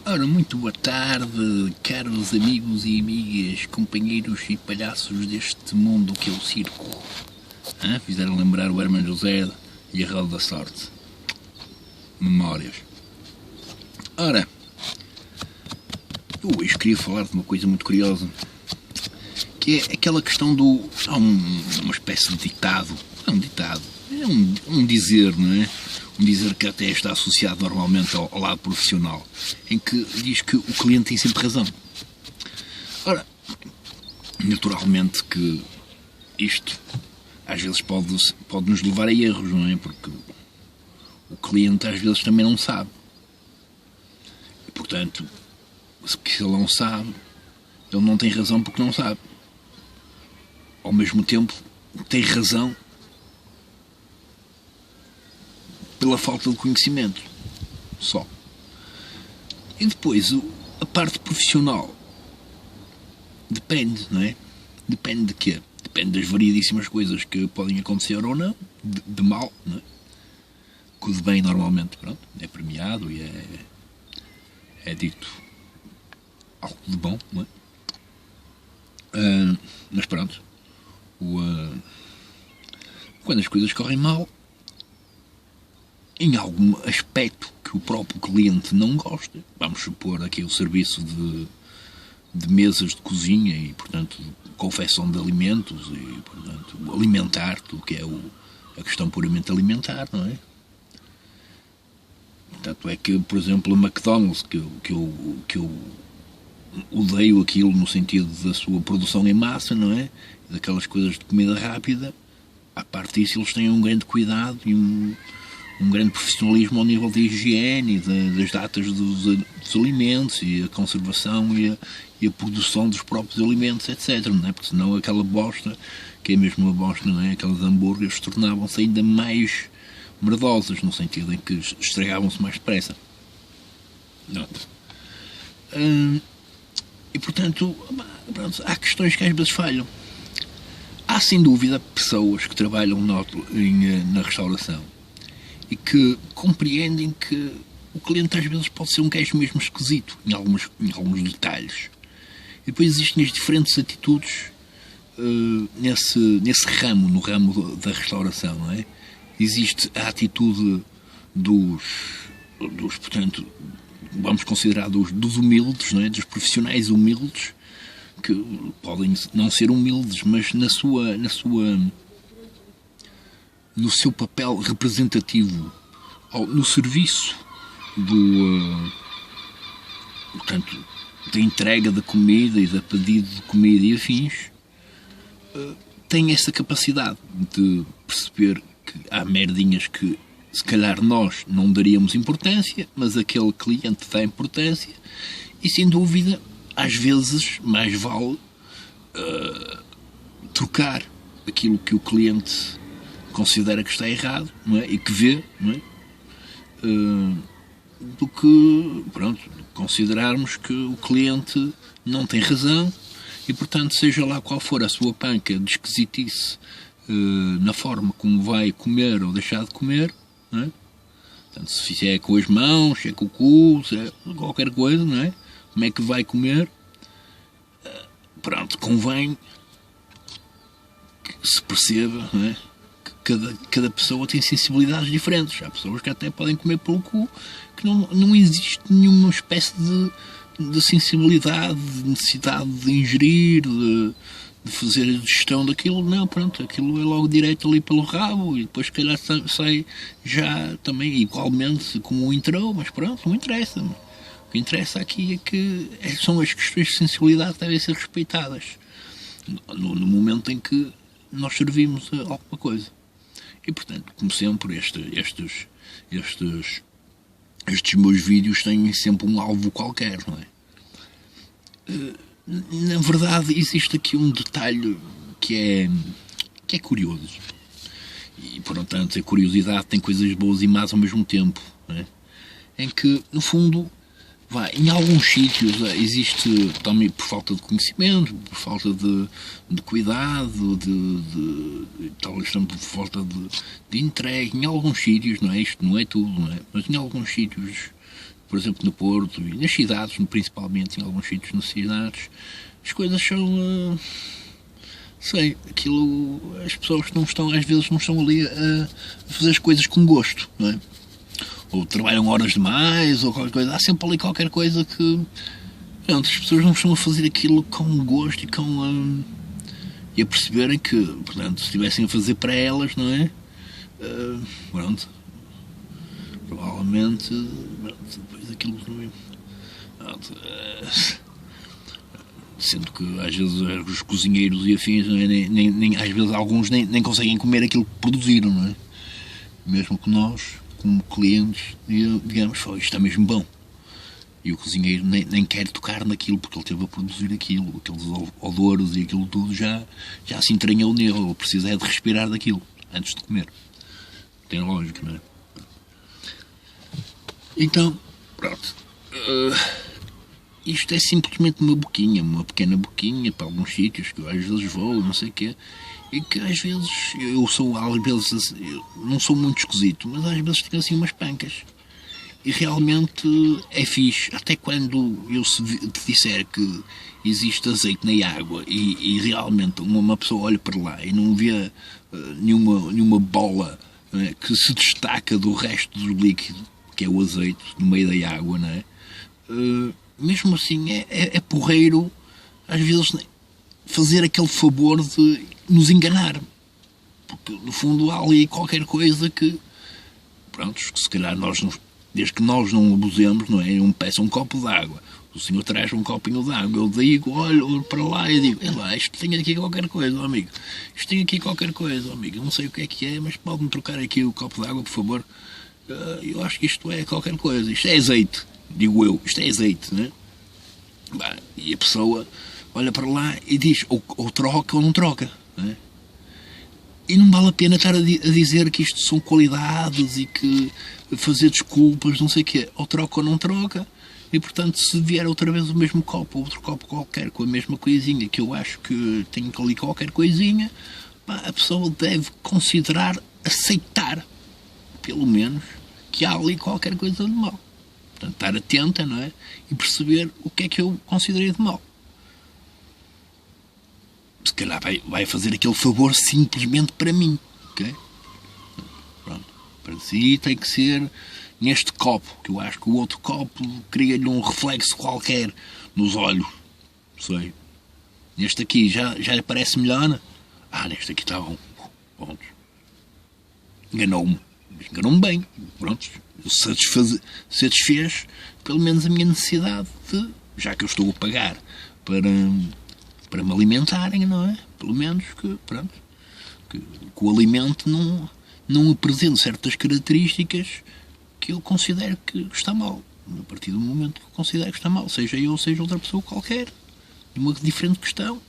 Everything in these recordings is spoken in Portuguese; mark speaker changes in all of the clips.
Speaker 1: Ora, muito boa tarde, caros amigos e amigas, companheiros e palhaços deste mundo que é o circo. Fizeram lembrar o Hermano José e a Roda da Sorte. Memórias. Ora, eu hoje queria falar de uma coisa muito curiosa, que é aquela questão do... Há uma espécie de ditado, não é um ditado, é um dizer, não é? Um dizer que até está associado normalmente ao lado profissional, em que diz que o cliente tem sempre razão. Ora, naturalmente que isto às vezes pode nos levar a erros, não é? Porque o cliente às vezes também não sabe. E, portanto, se ele não sabe, ele não tem razão porque não sabe. Ao mesmo tempo, tem razão pela falta de conhecimento, só. E depois, a parte profissional depende, não é? Depende de quê? Depende das variedíssimas coisas que podem acontecer ou não, de mal, não é? Que o de bem normalmente, pronto, é premiado e é dito algo de bom, não é? Mas pronto, quando as coisas correm mal, em algum aspecto que o próprio cliente não gosta, vamos supor aqui o serviço de mesas de cozinha e, portanto, confecção de alimentos e, portanto, alimentar, tudo que é a questão puramente alimentar, não é? Tanto é que, por exemplo, a McDonald's, que eu odeio aquilo no sentido da sua produção em massa, não é? Daquelas coisas de comida rápida, à parte disso, eles têm um grande cuidado e um grande profissionalismo ao nível da higiene, das datas dos alimentos e a conservação e a produção dos próprios alimentos, etc. Não é? Porque senão aquela bosta, que é mesmo uma bosta, não é? Aquelas hambúrgueres tornavam-se ainda mais merdosas, no sentido em que estragavam-se mais depressa. E portanto, pronto, há questões que às vezes falham. Há sem dúvida pessoas que trabalham na restauração e que compreendem que o cliente às vezes pode ser um gajo mesmo esquisito em alguns detalhes. E depois existem as diferentes atitudes nesse ramo, no ramo da restauração, não é? Existe a atitude dos portanto, vamos considerar dos humildes, não é? Dos profissionais humildes, que podem não ser humildes, mas no seu papel representativo, no serviço portanto, da entrega da comida e da pedido de comida e afins, tem essa capacidade de perceber que há merdinhas que se calhar nós não daríamos importância, mas aquele cliente dá importância e, sem dúvida, às vezes mais vale trocar aquilo que o cliente considera que está errado, não é? E que vê, não é? Do que, pronto, considerarmos que o cliente não tem razão e, portanto, seja lá qual for a sua panca de esquisitice na forma como vai comer ou deixar de comer, não é? Portanto, se fizer com as mãos, se é com o cu, se é qualquer coisa, não é? Como é que vai comer? Pronto, convém que se perceba, não é? Cada pessoa tem sensibilidades diferentes. Há pessoas que até podem comer pelo cu, que não existe nenhuma espécie de sensibilidade, de necessidade de ingerir, de fazer a digestão daquilo. Não, pronto, aquilo é logo direito ali pelo rabo e depois se calhar sai já também igualmente como entrou, mas pronto, não interessa. O que interessa aqui é que são as questões de sensibilidade que devem ser respeitadas no momento em que nós servimos alguma coisa. E, portanto, como sempre, estes meus vídeos têm sempre um alvo qualquer, não é? Na verdade, existe aqui um detalhe que é curioso. E, portanto, a curiosidade tem coisas boas e más ao mesmo tempo, não é? Em que, no fundo, em alguns sítios existe também por falta de conhecimento, por falta de cuidado, talvez também por falta de entrega. Em alguns sítios, não é? Isto não é tudo, não é? Mas em alguns sítios por exemplo, no Porto e nas cidades, principalmente em alguns sítios nas cidades, as coisas são, sei, aquilo, as pessoas não estão, às vezes não estão ali a fazer as coisas com gosto, não é? Ou trabalham horas demais, ou qualquer coisa, há sempre ali qualquer coisa que, pronto, as pessoas não estão a fazer aquilo com gosto e a perceberem que, portanto, se estivessem a fazer para elas, não é? Pronto, provavelmente, pronto, depois aquilo não é. Pronto, sendo que às vezes os cozinheiros e afins, não é? Nem, às vezes alguns nem conseguem comer aquilo que produziram, não é? Mesmo que nós, como clientes, digamos, isto está mesmo bom. E o cozinheiro nem quer tocar naquilo porque ele teve a produzir aquilo, aqueles odores e aquilo tudo já se entranhou nele, ele precisa é de respirar daquilo antes de comer. Tem lógica, não é? Então, pronto. Isto é simplesmente uma pequena boquinha para alguns sítios que eu às vezes vou, não sei o quê, e que às vezes eu não sou muito esquisito, mas às vezes tenho assim umas pancas. E realmente é fixe, até quando eu te disser que existe azeite na água e realmente uma pessoa olha para lá e não vê nenhuma bola, não é, que se destaca do resto do líquido, que é o azeite, no meio da água, não é? Mesmo assim é porreiro, às vezes, fazer aquele favor de nos enganar. Porque, no fundo, há ali qualquer coisa que, pronto, que se calhar desde que nós não abusemos, não é? Eu me peço um copo de água, o senhor traz um copinho de água, eu digo, olho para lá e digo, lá, isto tem aqui qualquer coisa, amigo. Isto tem aqui qualquer coisa, amigo. Eu não sei o que é, mas pode-me trocar aqui o copo de água, por favor. Eu acho que isto é qualquer coisa. Isto é azeite, digo eu. Isto é azeite, não é? E a pessoa olha para lá e diz, ou troca ou não troca, não é? E não vale a pena estar a dizer que isto são qualidades e que fazer desculpas, não sei o quê. Ou troca ou não troca. E, portanto, se vier outra vez o mesmo copo, outro copo qualquer, com a mesma coisinha, que eu acho que tem ali qualquer coisinha, a pessoa deve considerar, aceitar, pelo menos, que há ali qualquer coisa de mal. Portanto, estar atenta, não é? E perceber o que é que eu considerei de mal. Se calhar vai fazer aquele favor simplesmente para mim, ok? Pronto. Para si tem que ser neste copo, que eu acho que o outro copo cria-lhe um reflexo qualquer nos olhos. Sei. Neste aqui já lhe parece melhor? Neste aqui está bom. Pronto. Enganou-me bem. Pronto. Satisfez pelo menos a minha necessidade de, já que eu estou a pagar para me alimentarem, não é? Pelo menos que, pronto, que o alimento não apresente certas características que eu considero que está mal. A partir do momento que eu considero que está mal, seja eu ou seja outra pessoa qualquer, numa diferente questão,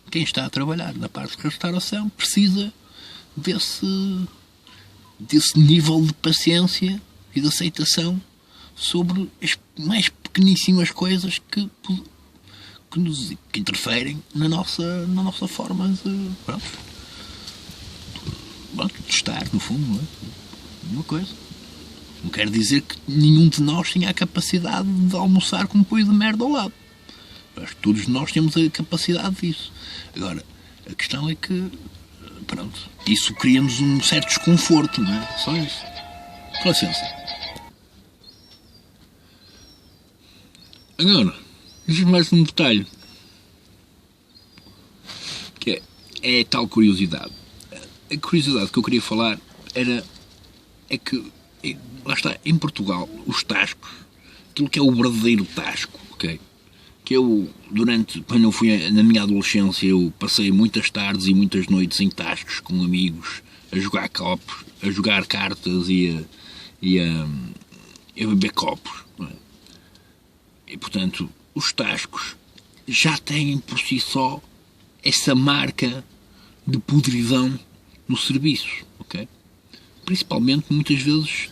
Speaker 1: quem está a trabalhar na parte de restauração precisa desse nível de paciência e de aceitação sobre as mais pequeníssimas coisas que interferem na nossa forma de estar, no fundo, não é? Uma coisa. Não quer dizer que nenhum de nós tenha a capacidade de almoçar com um poio de merda ao lado. Acho que todos nós temos a capacidade disso. Agora, a questão é que, pronto, isso cria-nos um certo desconforto, não é? Só isso. Com licença. Agora, existe mais um detalhe, que é a tal curiosidade. A curiosidade que eu queria falar é que, lá está, em Portugal, os tascos, aquilo que é o verdadeiro tasco, ok? Que eu, quando eu fui na minha adolescência, eu passei muitas tardes e muitas noites em tascos com amigos, a jogar copos, a jogar cartas e a beber copos, não é? E, portanto, os tascos já têm por si só essa marca de podridão no serviço, ok? Principalmente, muitas vezes,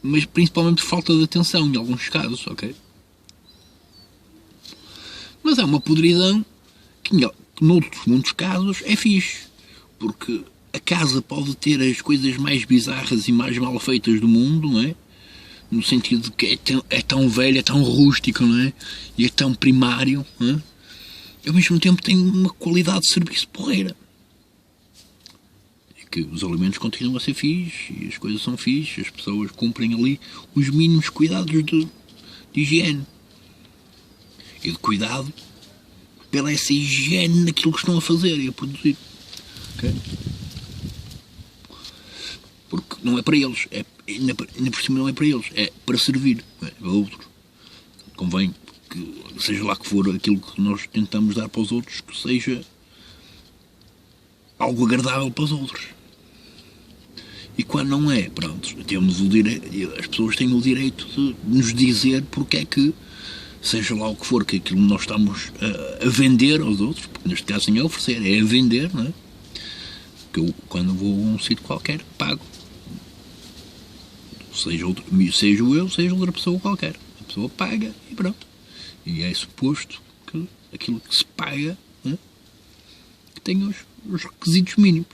Speaker 1: mas principalmente por falta de atenção, em alguns casos, ok? Mas é uma podridão que, noutros muitos casos, é fixe, porque a casa pode ter as coisas mais bizarras e mais mal feitas do mundo, não é? no sentido de que é tão velho, é tão rústico, não é? E é tão primário, não é? E ao mesmo tempo tem uma qualidade de serviço porreira. E que os alimentos continuam a ser fixe, e as coisas são fixe, as pessoas cumprem ali os mínimos cuidados de higiene. E de cuidado pela essa higiene naquilo que estão a fazer e a produzir. Okay? Porque não é para eles, ainda por cima não é para eles, é para servir a outros. Convém que, seja lá que for aquilo que nós tentamos dar para os outros, que seja algo agradável para os outros. E quando não é, pronto, temos o direito, as pessoas têm o direito de nos dizer porque é que, seja lá o que for, que aquilo que nós estamos a vender aos outros, porque neste caso nem é oferecer, é a vender, não é? Que eu, quando vou a um sítio qualquer, pago. Seja eu, seja outra pessoa qualquer. A pessoa paga e pronto. E é suposto que aquilo que se paga, né, que tenha os requisitos mínimos.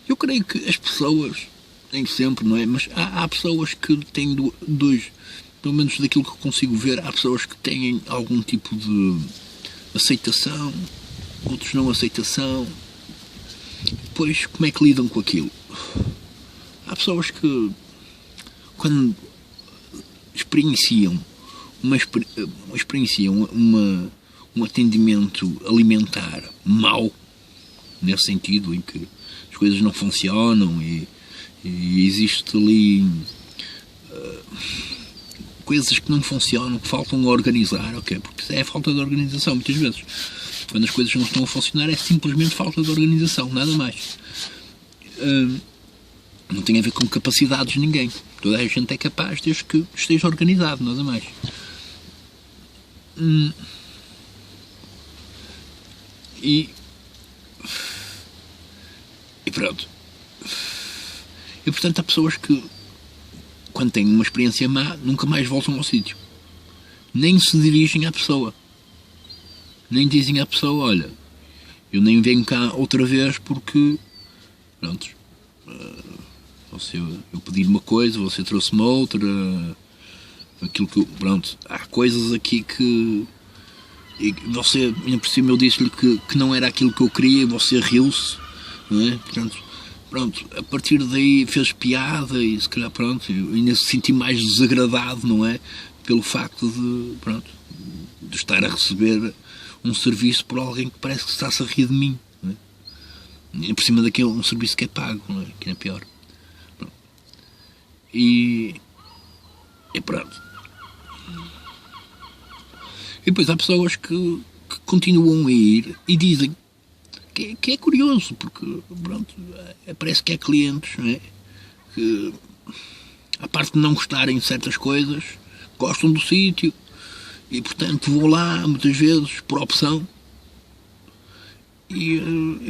Speaker 1: Eu creio que as pessoas, nem sempre, não é? Mas há pessoas que têm dois, pelo menos daquilo que eu consigo ver, há pessoas que têm algum tipo de aceitação, outros não aceitação. Depois, como é que lidam com aquilo? Há pessoas que, quando experienciam um atendimento alimentar mau, nesse sentido, em que as coisas não funcionam e existe ali coisas que não funcionam, que faltam a organizar, ok? Porque é falta de organização, muitas vezes. Quando as coisas não estão a funcionar é simplesmente falta de organização, nada mais. Não tem a ver com capacidades de ninguém. Toda a gente é capaz desde que esteja organizado, nada mais. E pronto. E portanto há pessoas que, quando têm uma experiência má, nunca mais voltam ao sítio. Nem se dirigem à pessoa. Nem dizem à pessoa, olha, eu nem venho cá outra vez porque, pronto, eu pedi uma coisa, você trouxe-me outra, aquilo que, pronto, há coisas aqui que, e você, ainda por cima eu disse-lhe que não era aquilo que eu queria e você riu-se, não é? Portanto, pronto, a partir daí fez piada e se calhar, pronto, eu ainda se senti mais desagradado, não é? Pelo facto de, pronto, de estar a receber um serviço por alguém que parece que está-se a rir de mim, não é? E por cima daquele um serviço que é pago, não é? Que é pior. Pronto. E pronto. E depois há pessoas que continuam a ir e dizem que é curioso, porque pronto, parece que há clientes, não é? Que, a parte de não gostarem de certas coisas, gostam do sítio e portanto vou lá muitas vezes por opção e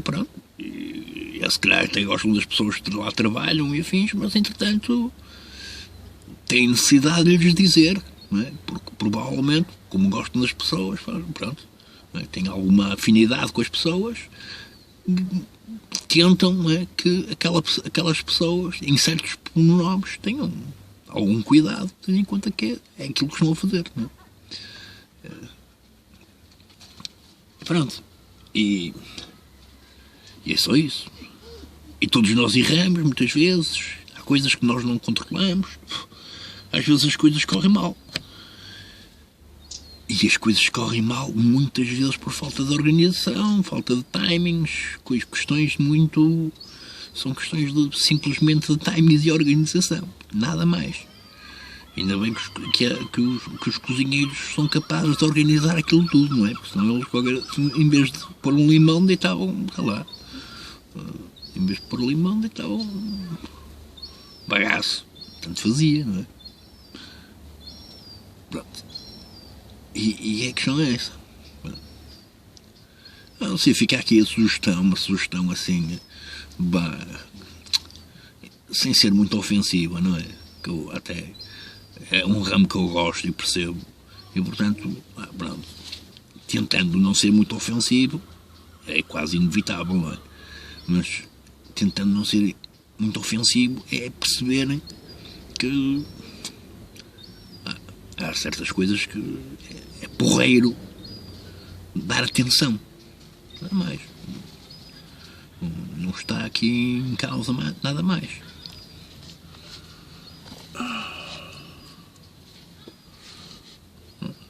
Speaker 1: pronto. E se calhar até gostam das pessoas que lá trabalham e afins, mas entretanto têm necessidade de lhes dizer, não é? Porque provavelmente, como gostam das pessoas, pronto, não é? Têm alguma afinidade com as pessoas, tentam, não é? Que aquelas pessoas, em certos pronomes, tenham algum cuidado, tendo em conta que é aquilo que estão a fazer, não é? Pronto. E é só isso. E todos nós erramos, muitas vezes. Há coisas que nós não controlamos. Às vezes as coisas correm mal. E as coisas correm mal muitas vezes por falta de organização, falta de timings, questões muito... São questões simplesmente de timings e organização. Nada mais. Ainda bem que os cozinheiros são capazes de organizar aquilo tudo, não é? Porque senão eles, em vez de pôr um limão, deitavam, sei lá, em vez de pôr limão, deitavam bagaço. Tanto fazia, não é? Pronto. E a questão é essa. Não sei, fica aqui uma sugestão assim, sem ser muito ofensiva, não é? Que eu até... É um ramo que eu gosto e percebo. E, portanto, pronto, tentando não ser muito ofensivo, é quase inevitável, não é? Mas tentando não ser muito ofensivo é perceberem que há certas coisas que é porreiro dar atenção. Nada mais. Não está aqui em causa nada mais.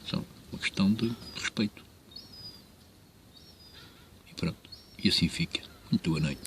Speaker 1: Só uma questão de respeito. E pronto. E assim fica. Muito boa noite.